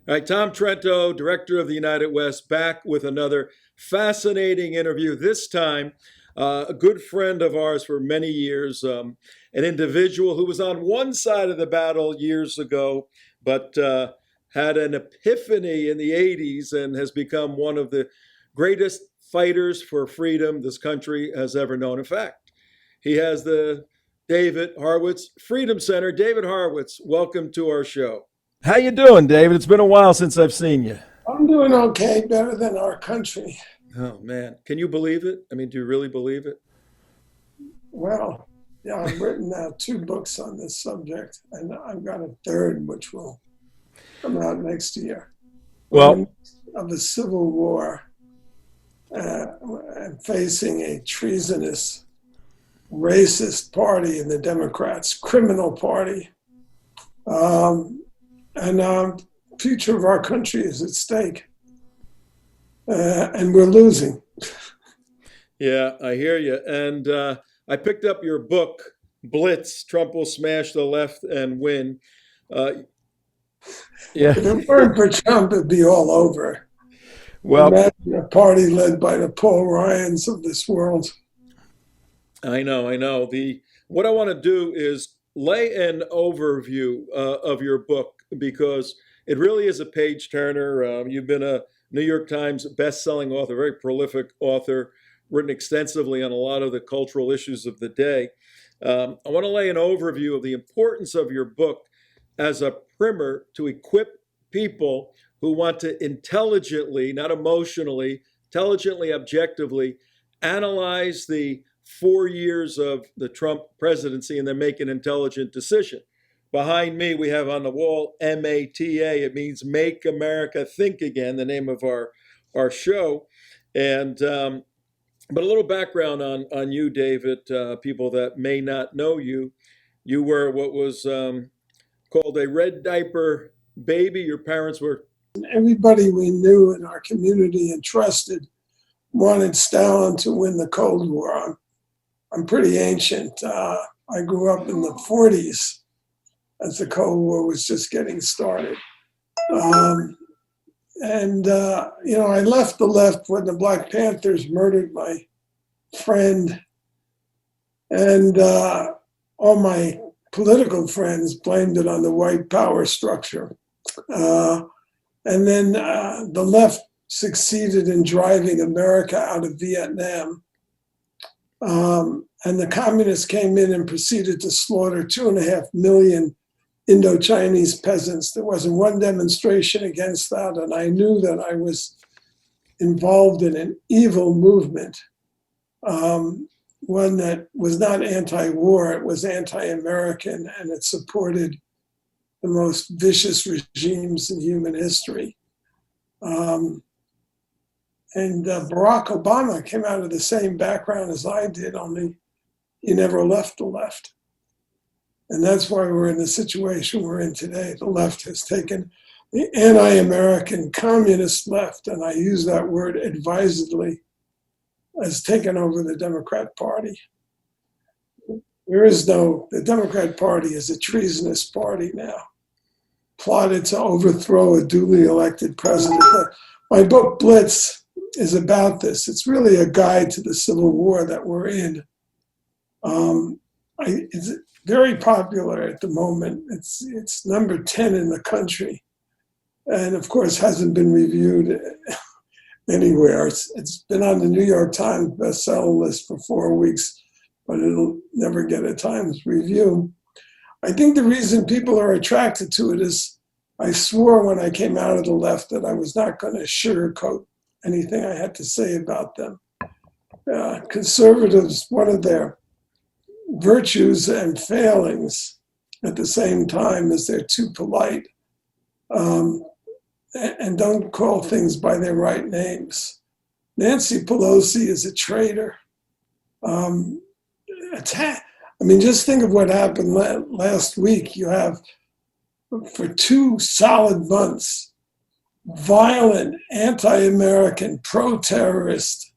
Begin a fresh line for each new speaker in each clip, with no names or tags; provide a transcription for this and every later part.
All right, Tom Trento, director of the United West, back with another fascinating interview. This time, a good friend of ours for many years, an individual who was on one side of the battle years ago, but had an epiphany in the 80s and has become one of the greatest fighters for freedom this country has ever known. In fact, he has the David Horowitz Freedom Center. David Horowitz, welcome to our show. How you doing, David? It's been a while since I've seen you.
I'm doing okay, better than our country.
Oh man, can you believe it? I mean, do you really believe it?
Well, yeah, I've written now 2 books on this subject, and I've got a third which will come out next year.
Well,
Of a civil war and facing a treasonous, racist party in the Democrats, criminal party. And future of our country is at stake, and we're losing.
yeah, I hear you. And I picked up your book, Blitz: Trump Will Smash the Left and Win. Yeah.
If it weren't for Trump, it'd be all over.
Well,
imagine a party led by the Paul Ryans of this world.
I know. What I want to do is lay an overview of your book because it really is a page turner. You've been a New York Times best-selling author, very prolific author, written extensively on a lot of the cultural issues of the day. I want to lay an overview of the importance of your book as a primer to equip people who want to intelligently, not emotionally, intelligently, objectively analyze the 4 years of the Trump presidency and then make an intelligent decision. Behind me, we have on the wall MATA. It means Make America Think Again, the name of our show. And but a little background on you, David. People that may not know you, you were what was called a red diaper baby. Your parents were.
Everybody we knew in our community and trusted wanted Stalin to win the Cold War. I'm pretty ancient. I grew up in the 40s as the Cold War was just getting started. I left the left when the Black Panthers murdered my friend, and all my political friends blamed it on the white power structure. And then the left succeeded in driving America out of Vietnam. And the communists came in and proceeded to slaughter 2.5 million Indo-Chinese peasants. There wasn't one demonstration against that, and I knew that I was involved in an evil movement, one that was not anti-war, it was anti-American, and it supported the most vicious regimes in human history. And Barack Obama came out of the same background as I did, only he never left the left. And that's why we're in the situation we're in today. The left has taken the anti-American communist left, and I use that word advisedly, has taken over the Democrat Party. The Democrat Party is a treasonous party now, plotted to overthrow a duly elected president. My book, Blitz, is about this. It's really a guide to the civil war that we're in. It's very popular at the moment. It's number 10 in the country, and of course hasn't been reviewed anywhere. It's been on the New York Times bestseller list for 4 weeks, but it'll never get a Times review. I think the reason people are attracted to it is I swore when I came out of the left that I was not going to sugarcoat anything I had to say about them. Conservatives, one of their virtues and failings at the same time is they're too polite and don't call things by their right names. Nancy Pelosi is a traitor. Just think of what happened last week. You have, for 2 solid months, violent, anti-American, pro-terrorist,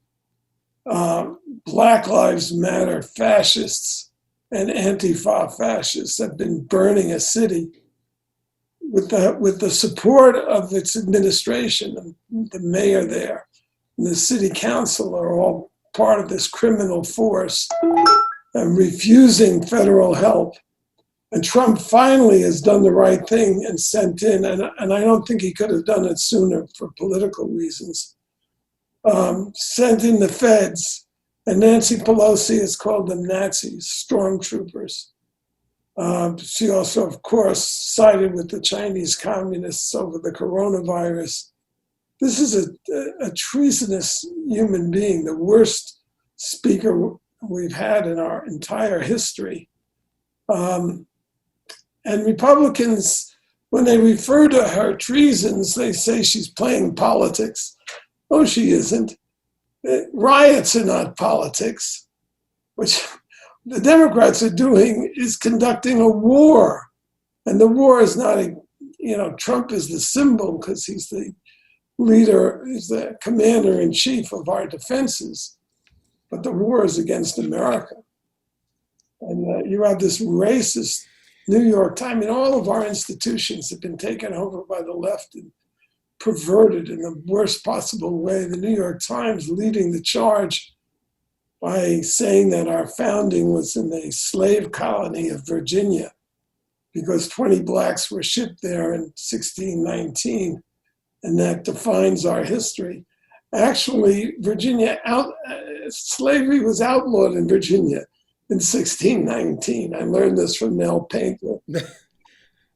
Black Lives Matter fascists and Antifa fascists have been burning a city. with the support of its administration, the mayor there, and the city council are all part of this criminal force and refusing federal help. And Trump finally has done the right thing and sent in, and I don't think he could have done it sooner for political reasons, sent in the feds. And Nancy Pelosi has called them Nazis, stormtroopers. She also, of course, sided with the Chinese communists over the coronavirus. This is a treasonous human being, the worst speaker we've had in our entire history. And Republicans, when they refer to her treasons, they say she's playing politics. No, she isn't. Riots are not politics. What the Democrats are doing is conducting a war. And the war is not, Trump is the symbol because he's the leader, he's the commander-in-chief of our defenses. But the war is against America. And you have this racist New York Times. All of our institutions have been taken over by the left and perverted in the worst possible way. The New York Times leading the charge by saying that our founding was in the slave colony of Virginia because 20 blacks were shipped there in 1619, and that defines our history. Actually, slavery was outlawed in Virginia in 1619. I learned this from Nell Painter.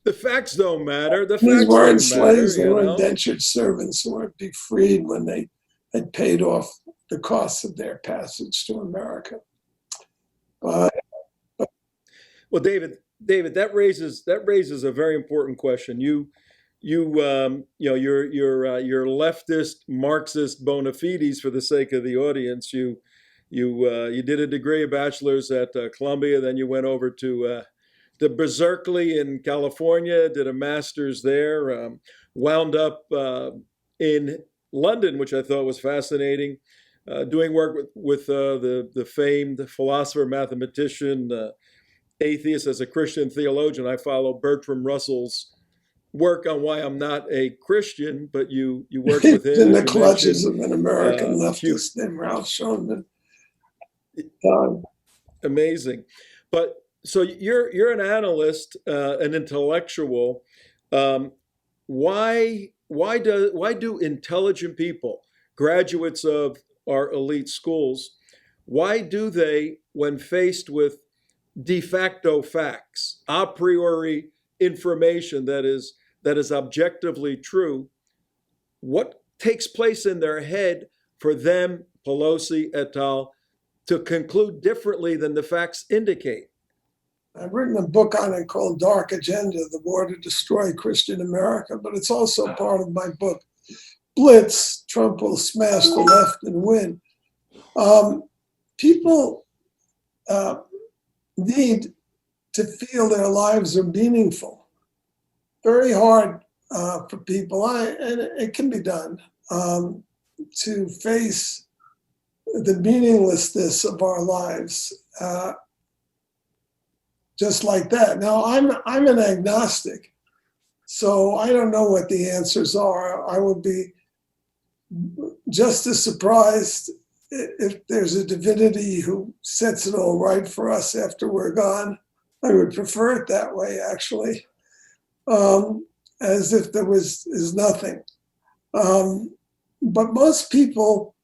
The facts don't matter.
These weren't slaves, they were indentured servants who were to be freed when they had paid off the costs of their passage to America.
Well, David, that raises a very important question. Your leftist Marxist bona fides, for the sake of the audience. You did a degree, a bachelor's at Columbia, then you went over to Berkeley in California, did a master's there, wound up in London, which I thought was fascinating, doing work with the famed philosopher, mathematician, atheist as a Christian theologian. I follow Bertrand Russell's work on why I'm not a Christian, but you work with him.
In the clutches of an American leftist named Ralph Schoenman.
Amazing. But so you're an analyst, an intellectual. Why do intelligent people, graduates of our elite schools, why do they, when faced with de facto facts, a priori information that is objectively true, what takes place in their head for them, Pelosi et al., to conclude differently than the facts indicate?
I've written a book on it called Dark Agenda, The War to Destroy Christian America, but it's also part of my book, Blitz, Trump Will Smash the Left and Win. People need to feel their lives are meaningful. Very hard for people, and it can be done, to face the meaninglessness of our lives just like that. Now, I'm an agnostic, so I don't know what the answers are. I would be just as surprised if there's a divinity who sets it all right for us after we're gone. I would prefer it that way, actually, as if there is nothing. But most people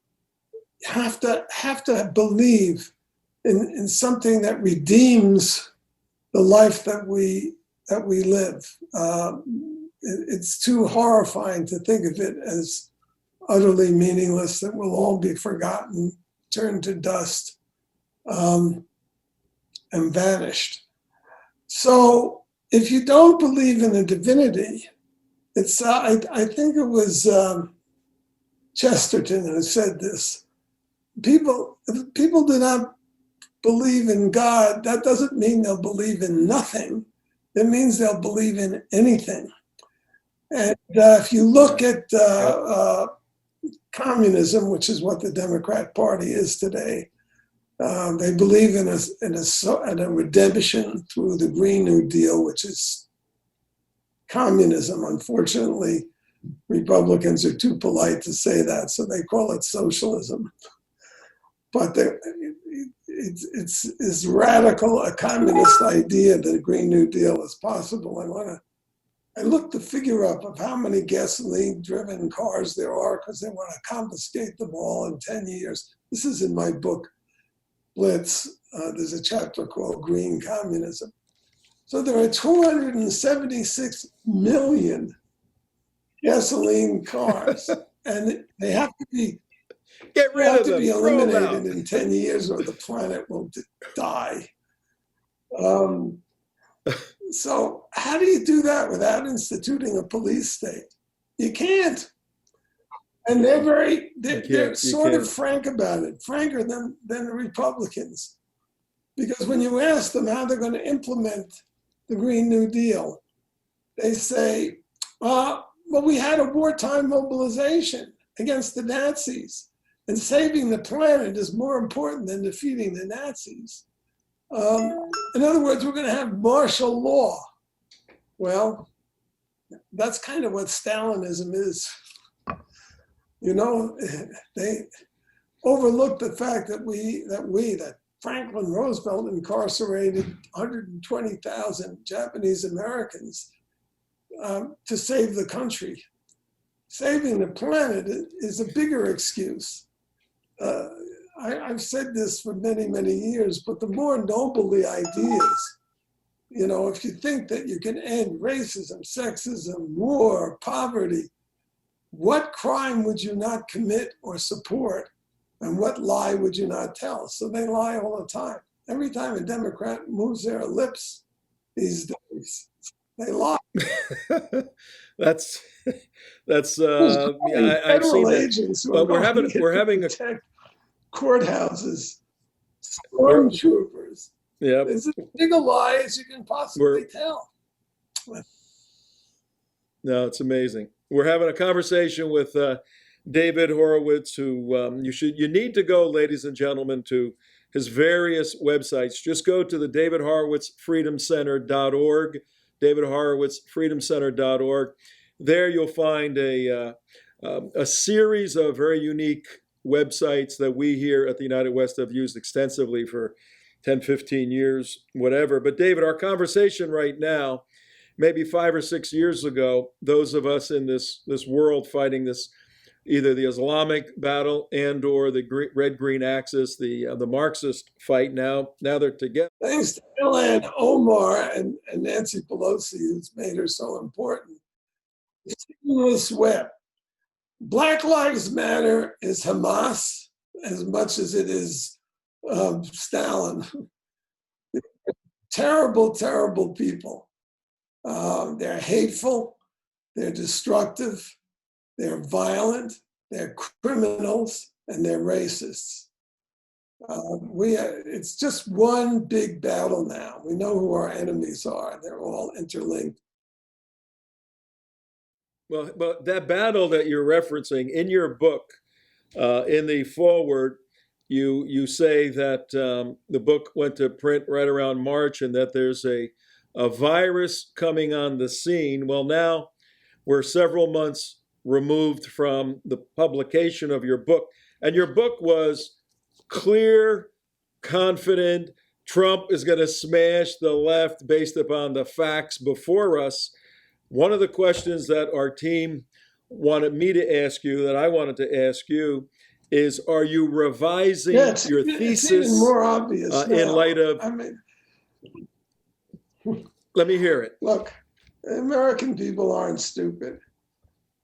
have to believe in something that redeems the life that we live. It's too horrifying to think of it as utterly meaningless, that we'll all be forgotten, turned to dust, and vanished. So if you don't believe in a divinity, it's I think it was Chesterton who said this. If people do not believe in God, that doesn't mean they'll believe in nothing. It means they'll believe in anything. And if you look at communism, which is what the Democrat Party is today, they believe in a redemption through the Green New Deal, which is communism. Unfortunately, Republicans are too polite to say that, so they call it socialism. But it's as radical a communist idea that a Green New Deal is possible. I looked the figure up of how many gasoline-driven cars there are because they want to confiscate them all in 10 years. This is in my book, Blitz. There's a chapter called Green Communism. So there are 276 million gasoline cars, and they have to be eliminated in 10 years or the planet will die. So how do you do that without instituting a police state? You can't. And they're sort of frank about it, franker than the Republicans. Because when you ask them how they're going to implement the Green New Deal, they say, well, we had a wartime mobilization against the Nazis, and saving the planet is more important than defeating the Nazis. In other words, we're going to have martial law. Well, that's kind of what Stalinism is. You know, they overlooked the fact that Franklin Roosevelt incarcerated 120,000 Japanese Americans to save the country. Saving the planet is a bigger excuse. I've said this for many, many years, but the more noble the ideas, you know, if you think that you can end racism, sexism, war, poverty, what crime would you not commit or support? And what lie would you not tell? So they lie all the time. Every time a Democrat moves their lips these days, they lie.
That's I've seen
agents
that. But we're having a
courthouses, stormtroopers.
Yeah,
it's as big a lie as you can possibly tell.
No, it's amazing. We're having a conversation with David Horowitz, who you need to go, ladies and gentlemen, to his various websites. Just go to the David Horowitz freedomcenter.org, David Horowitz freedomcenter.org. There you'll find a series of very unique websites that we here at the United West have used extensively for 10, 15 years, whatever. But David, our conversation right now, maybe 5 or 6 years ago, those of us in this world fighting this, either the Islamic battle and or the red-green axis, the Marxist fight, now they're together.
Thanks to Ilhan Omar and Nancy Pelosi, who's made her so important. The seamless web. Black Lives Matter is Hamas as much as it is Stalin. Terrible, terrible people. They're hateful, they're destructive, they're violent, they're criminals, and they're racists. It's just one big battle now. We know who our enemies are. They're all interlinked.
Well, but that battle that you're referencing in your book, in the foreword, you say that the book went to print right around March and that there's a virus coming on the scene. Well, now we're several months removed from the publication of your book. And your book was clear, confident, Trump is going to smash the left based upon the facts before us. One of the questions that our team wanted me to ask you, that I wanted to ask you, is are you revising your thesis
it's even more obvious
in light of... Let me hear it.
Look, American people aren't stupid.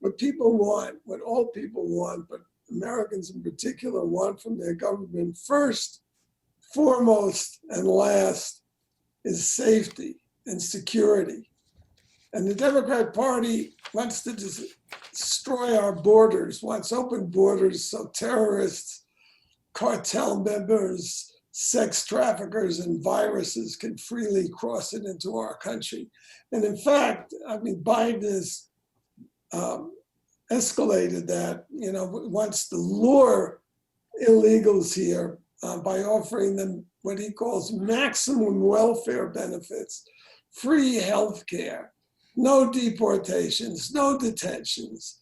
What people want, what all people want, but Americans in particular want from their government, first, foremost, and last, is safety and security. And the Democrat Party wants to destroy our borders, wants open borders so terrorists, cartel members, sex traffickers, and viruses can freely cross it into our country. And in fact, I mean, Biden has escalated that, wants to lure illegals here by offering them what he calls maximum welfare benefits, free health care, no deportations, no detentions.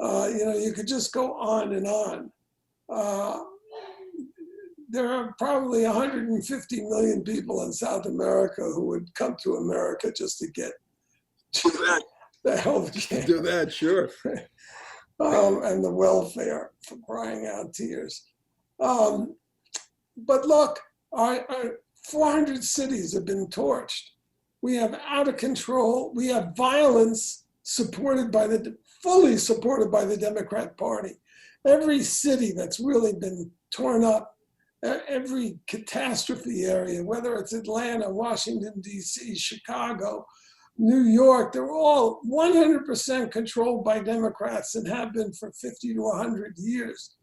You could just go on and on. There are probably 150 million people in South America who would come to America just to get the health care.
Do that, sure.
And the welfare, for crying out tears. But look, our 400 cities have been torched. We have out of control, we have violence fully supported by the Democrat Party. Every city that's really been torn up, every catastrophe area, whether it's Atlanta, Washington, D.C., Chicago, New York, they're all 100% controlled by Democrats and have been for 50 to 100 years,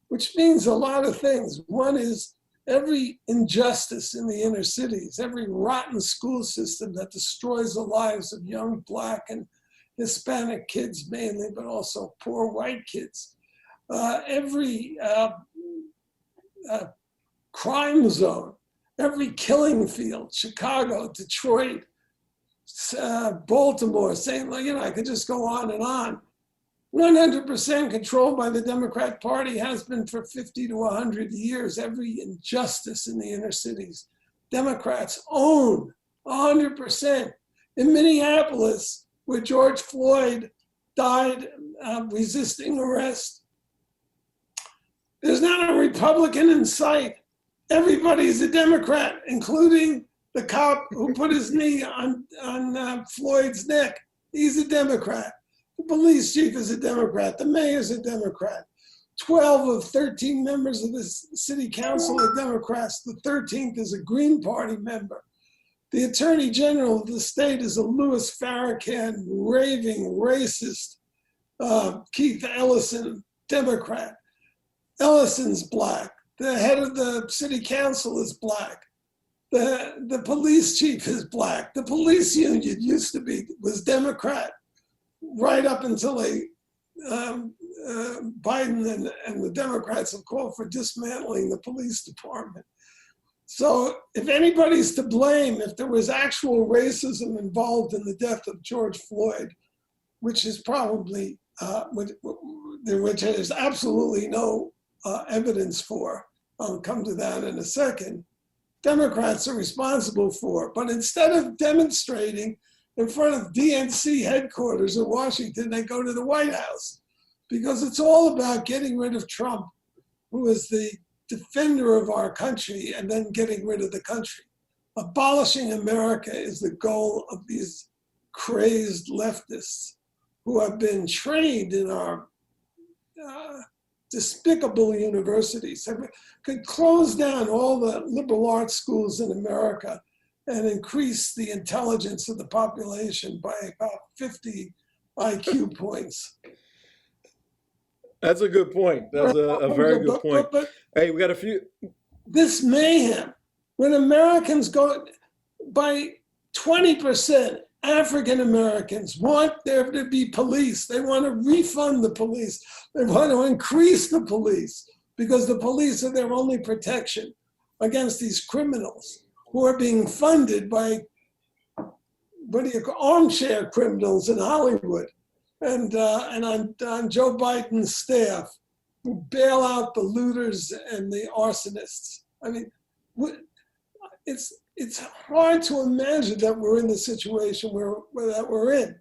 which means a lot of things. One is every injustice in the inner cities, every rotten school system that destroys the lives of young Black and Hispanic kids mainly, but also poor white kids. Every crime zone, every killing field, Chicago, Detroit, Baltimore, St. Louis, I could just go on and on. 100% controlled by the Democrat Party, has been for 50 to 100 years. Every injustice in the inner cities, Democrats own 100%. In Minneapolis, where George Floyd died resisting arrest, there's not a Republican in sight. Everybody's a Democrat, including the cop who put his knee on Floyd's neck. He's a Democrat. The police chief is a Democrat. The mayor's a Democrat. 12 of 13 members of the city council are Democrats. The 13th is a Green Party member. The attorney general of the state is a Louis Farrakhan, raving racist. Keith Ellison, Democrat. Ellison's Black. The head of the city council is Black. The police chief is Black. The police union was Democrat right up until Biden and the Democrats have called for dismantling the police department. So if anybody's to blame, if there was actual racism involved in the death of George Floyd, which is probably, which there's absolutely no evidence for, I'll come to that in a second, Democrats are responsible for it. But instead of demonstrating in front of DNC headquarters in Washington, they go to the White House, because it's all about getting rid of Trump, who is the defender of our country, and then getting rid of the country. Abolishing America is the goal of these crazed leftists who have been trained in our despicable universities, could close down all the liberal arts schools in America and increase the intelligence of the population by about 50 IQ points.
That's a good point. That's a very good point. But hey, we got a few.
This mayhem, when Americans go by 20%, African Americans want there to be police. They want to refund the police. They want to increase the police, because the police are their only protection against these criminals who are being funded by armchair criminals in Hollywood and on Joe Biden's staff, who bail out the looters and the arsonists. I mean, it's hard to imagine that we're in the situation that we're in.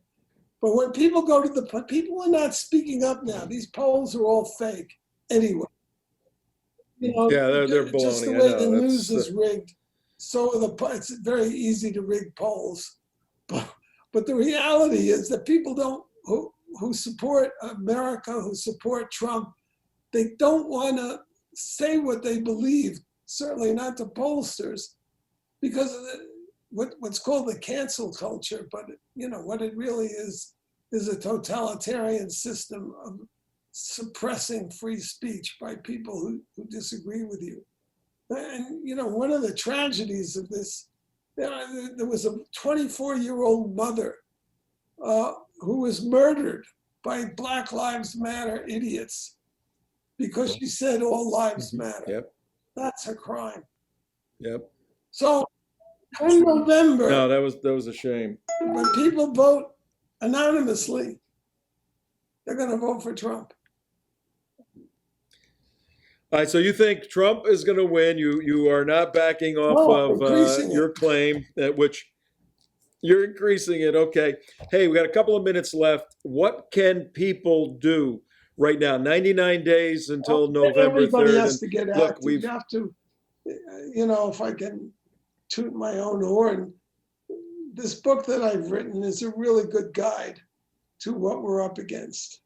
But when people go to people are not speaking up now. These polls are all fake anyway.
Yeah, they're baloney.
Just the way the news is rigged, so it's very easy to rig polls. But the reality is that people who support America, who support Trump, they don't want to say what they believe, certainly not to pollsters, because of what's called the cancel culture. But what it really is a totalitarian system of suppressing free speech by people who disagree with you. And one of the tragedies of this, there was a 24-year-old mother who was murdered by Black Lives Matter idiots because she said all lives matter.
Yep.
That's a crime.
Yep.
So in November,
no, that was a shame.
when people vote anonymously, they're going to vote for Trump.
All right, so you think Trump is going to win? You are not backing off
No,
of
increasing
your
it.
claim, which you're increasing it. Okay. Hey, we got a couple of minutes left. What can people do right now? 99 days until November
Everybody
3rd.
has
And
to get
look,
active. You have to, if I can toot my own horn, this book that I've written is a really good guide to what we're up against.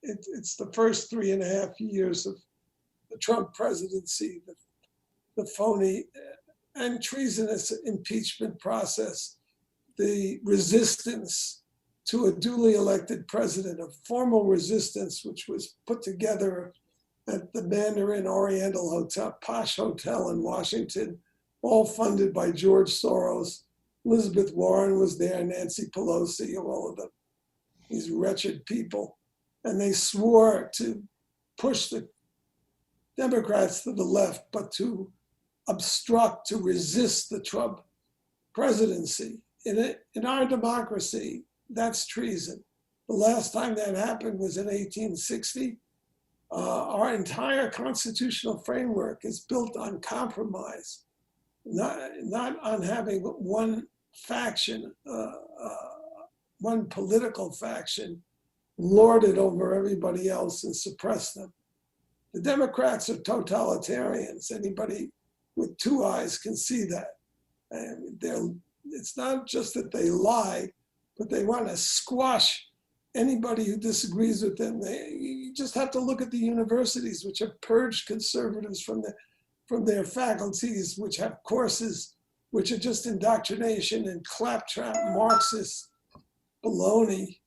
It's the first 3.5 years of the Trump presidency, the phony and treasonous impeachment process, the resistance to a duly elected president, a formal resistance which was put together at the Mandarin Oriental Hotel, posh hotel in Washington, all funded by George Soros. Elizabeth Warren was there, Nancy Pelosi, all of them, these wretched people. And they swore to push the Democrats to the left, but to obstruct, to resist the Trump presidency. In our democracy, that's treason. The last time that happened was in 1860. Our entire constitutional framework is built on compromise, not on having one faction, one political faction lord it over everybody else and suppress them. The Democrats are totalitarians. Anybody with 2 eyes can see that. And it's not just that they lie, but they want to squash anybody who disagrees with them. You just have to look at the universities, which have purged conservatives from their faculties, which have courses which are just indoctrination and claptrap Marxist baloney.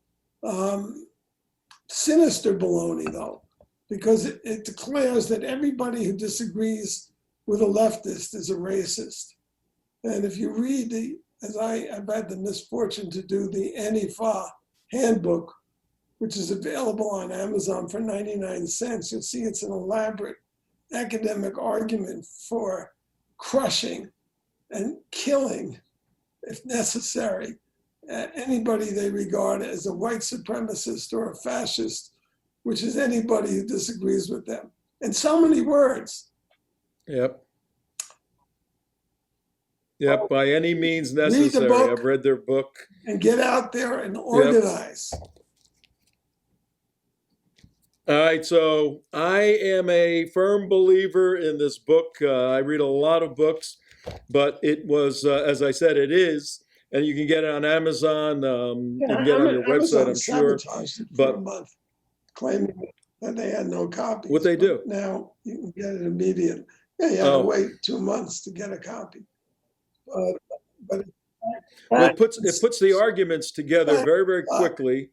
Sinister baloney, though, because it declares that everybody who disagrees with a leftist is a racist. And if you read as I've had the misfortune to do, the Antifa handbook, which is available on Amazon for 99 cents, you'll see it's an elaborate academic argument for crushing and killing, if necessary, anybody they regard as a white supremacist or a fascist, which is anybody who disagrees with them. In so many words.
Yep. Yep, by any means necessary.
Read the book.
I've read their book.
And get out there and organize.
Yep. All right, so I am a firm believer in this book. I read a lot of books, but it was, as I said, it is, and you can get it on Amazon. You can get it on your website, I'm sure.
Sabotaged it for a month, claiming that they had no copies.
What they do?
Now you can get it immediately. Yeah, you had to wait 2 months to get a copy. But
it puts the arguments together very, very quickly,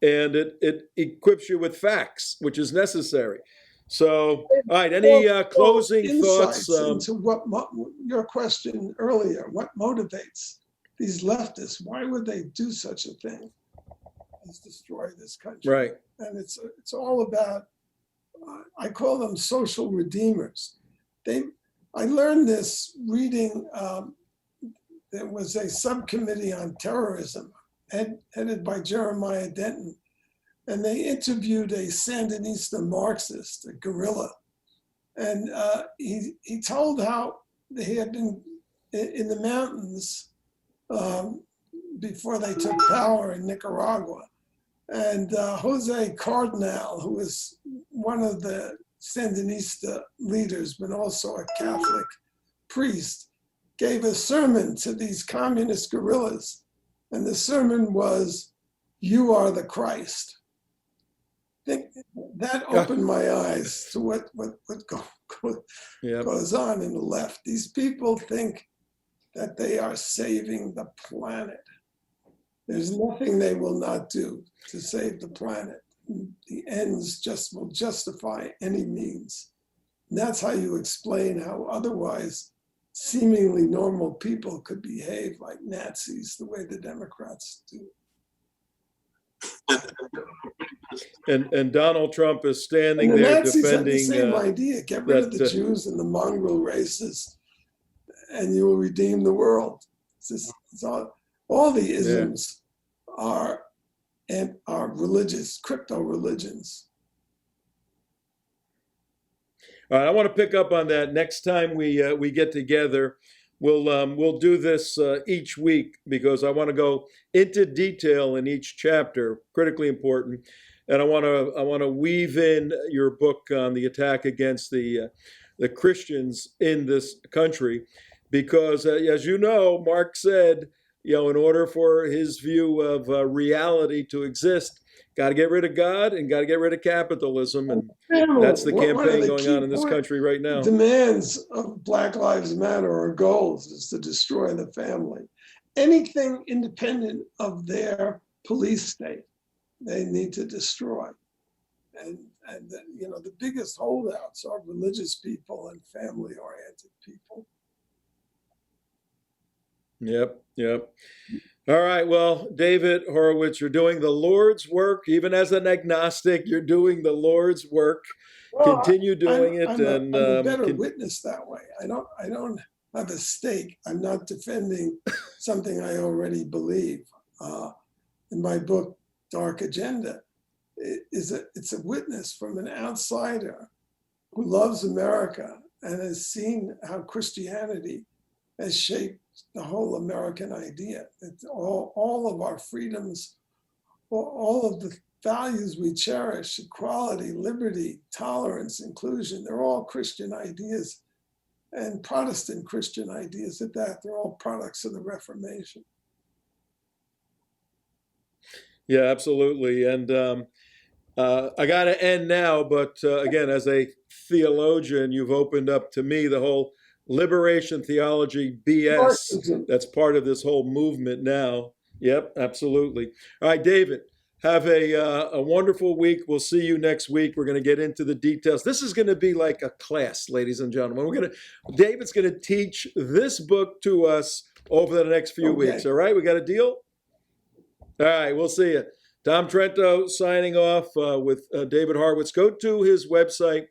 and it equips you with facts, which is necessary. So, all right, any closing thoughts?
Into what your question earlier, what motivates these leftists? Why would they do such a thing as destroy this country?
Right.
And it's all about, I call them social redeemers. I learned this reading, there was a subcommittee on terrorism headed by Jeremiah Denton, and they interviewed a Sandinista Marxist, a guerrilla, and he told how he had been in the mountains before they took power in Nicaragua, and Jose Cardinal, who was one of the Sandinista leaders, but also a Catholic priest, gave a sermon to these communist guerrillas. And the sermon was, "You are the Christ." That opened my eyes to what goes on in the left. These people think that they are saving the planet. There's nothing they will not do to save the planet. The ends will justify any means. And that's how you explain how otherwise seemingly normal people could behave like Nazis the way the Democrats do.
And Donald Trump is standing
and the
there
Nazis
defending.
Had the same idea. Get rid of the Jews and the mongrel races, and you will redeem the world. It's all the isms our and our religious crypto religions.
All right, I want to pick up on that next time we get together. We'll do this each week because I want to go into detail in each chapter, critically important, and I want to weave in your book on the attack against the Christians in this country, because as you know, Marx said, in order for his view of reality to exist, got to get rid of God and got to get rid of capitalism, and that's the campaign going on in this country right now.
Demands of Black Lives Matter or goals is to destroy the family. Anything independent of their police state, they need to destroy. And the biggest holdouts are religious people and family-oriented people.
Yep. All right. Well, David Horowitz, you're doing the Lord's work. Even as an agnostic, you're doing the Lord's work. Well, continue doing it.
I'm a better witness that way. I don't have a stake. I'm not defending something I already believe. In my book, Dark Agenda, it's a witness from an outsider who loves America and has seen how Christianity has shaped the whole American idea. It's all of our freedoms, all of the values we cherish, equality, liberty, tolerance, inclusion, they're all Christian ideas, and Protestant Christian ideas at that. They're all products of the Reformation.
Yeah, absolutely. And I got to end now, but again, as a theologian, you've opened up to me the whole liberation theology BS
Marxism.
That's part of this whole movement now. Yep, absolutely. All right, David, have a wonderful week. We'll see you next week. We're going to get into the details. This is going to be like a class, ladies and gentlemen. David's going to teach this book to us over the next few weeks. All right, we got a deal? All right, we'll see you. Tom Trento signing off with David Horowitz. Go to his website,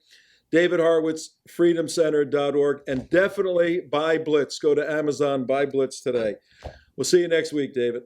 davidhorowitzfreedomcenter.org, and definitely buy Blitz. Go to Amazon, buy Blitz today. We'll see you next week, David.